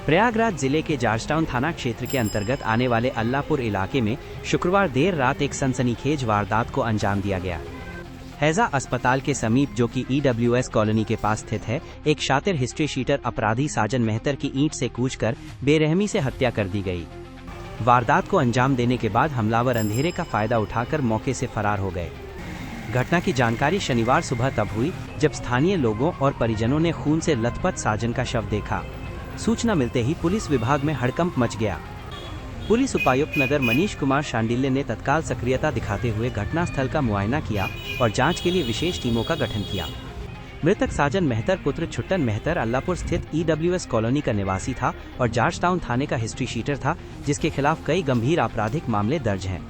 प्रयागराज जिले के जॉर्जटाउन थाना क्षेत्र के अंतर्गत आने वाले अल्लाहपुर इलाके में शुक्रवार देर रात एक सनसनीखेज वारदात को अंजाम दिया गया। हैजा अस्पताल के समीप, जो कि EWS कॉलोनी के पास स्थित है, एक शातिर हिस्ट्री शीटर अपराधी साजन मेहतर की ईंट से कूचकर बेरहमी से हत्या कर दी गई। वारदात को अंजाम देने के बाद हमलावर अंधेरे का फायदा उठाकर मौके से फरार हो गए। घटना की जानकारी शनिवार सुबह तब हुई जब स्थानीय लोगों और परिजनों ने खून से लथपथ साजन का शव देखा। सूचना मिलते ही पुलिस विभाग में हड़कंप मच गया। पुलिस उपायुक्त नगर मनीष कुमार शांडिल्य ने तत्काल सक्रियता दिखाते हुए घटनास्थल का मुआयना किया और जांच के लिए विशेष टीमों का गठन किया। मृतक साजन मेहतर पुत्र छुट्टन मेहतर अल्लाहपुर स्थित EWS कॉलोनी का निवासी था और जॉर्जटाउन थाने का हिस्ट्री शीटर था, जिसके खिलाफ कई गंभीर आपराधिक मामले दर्ज हैं।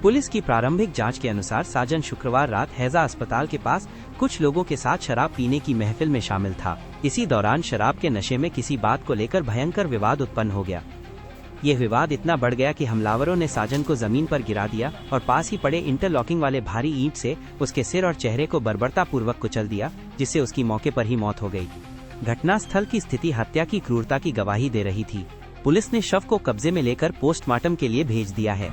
पुलिस की प्रारंभिक जांच के अनुसार साजन शुक्रवार रात हैजा अस्पताल के पास कुछ लोगों के साथ शराब पीने की महफिल में शामिल था। इसी दौरान शराब के नशे में किसी बात को लेकर भयंकर विवाद उत्पन्न हो गया। यह विवाद इतना बढ़ गया कि हमलावरों ने साजन को जमीन पर गिरा दिया और पास ही पड़े इंटरलॉकिंग वाले भारी ईंट से उसके सिर और चेहरे को बर्बरता पूर्वक कुचल दिया, जिससे उसकी मौके पर ही मौत हो गई। घटनास्थल की स्थिति हत्या की क्रूरता की गवाही दे रही थी। पुलिस ने शव को कब्जे में लेकर पोस्टमार्टम के लिए भेज दिया है।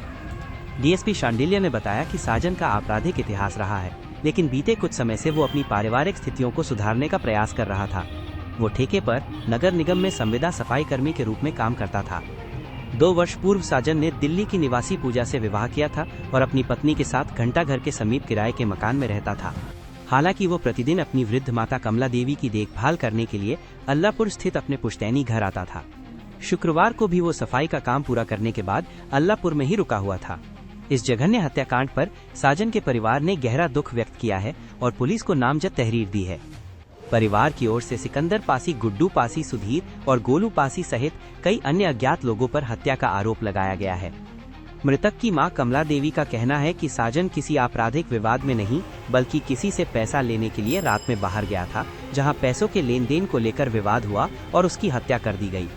DSP शांडिल्य ने बताया कि साजन का आपराधिक इतिहास रहा है, लेकिन बीते कुछ समय से वो अपनी पारिवारिक स्थितियों को सुधारने का प्रयास कर रहा था। वो ठेके पर नगर निगम में संविदा सफाई कर्मी के रूप में काम करता था। 2 वर्ष पूर्व साजन ने दिल्ली की निवासी पूजा से विवाह किया था और अपनी पत्नी के साथ घंटाघर के समीप किराए के मकान में रहता था। हालांकि वो प्रतिदिन अपनी वृद्ध माता कमला देवी की देखभाल करने के लिए अल्लाहपुर स्थित अपने पुश्तैनी घर आता था। शुक्रवार को भी वो सफाई का काम पूरा करने के बाद अल्लाहपुर में ही रुका हुआ था। इस जघन्य हत्याकांड पर साजन के परिवार ने गहरा दुख व्यक्त किया है और पुलिस को नामजद तहरीर दी है। परिवार की ओर से सिकंदर पासी, गुड्डू पासी, सुधीर और गोलू पासी सहित कई अन्य अज्ञात लोगों पर हत्या का आरोप लगाया गया है। मृतक की मां कमला देवी का कहना है कि साजन किसी आपराधिक विवाद में नहीं, बल्कि किसी से पैसा लेने के लिए रात में बाहर गया था, जहां पैसों के लेन देन को लेकर विवाद हुआ और उसकी हत्या कर दी गई।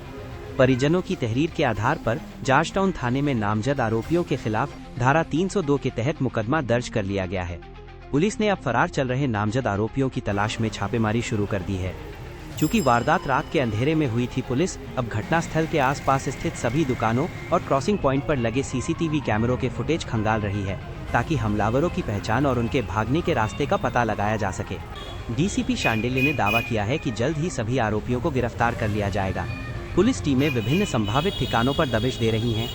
परिजनों की तहरीर के आधार पर जॉर्जटाउन थाने में नामजद आरोपियों के खिलाफ धारा 302 के तहत मुकदमा दर्ज कर लिया गया है। पुलिस ने अब फरार चल रहे नामजद आरोपियों की तलाश में छापेमारी शुरू कर दी है। चूंकि वारदात रात के अंधेरे में हुई थी, पुलिस अब घटनास्थल के आसपास स्थित सभी दुकानों और क्रॉसिंग पॉइंट पर लगे CCTV कैमरों के फुटेज खंगाल रही है, ताकि हमलावरों की पहचान और उनके भागने के रास्ते का पता लगाया जा सके। DCP शांडिल्य ने दावा किया है कि जल्द ही सभी आरोपियों को गिरफ्तार कर लिया जाएगा। पुलिस टीमें विभिन्न संभावित ठिकानों पर दबिश दे रही हैं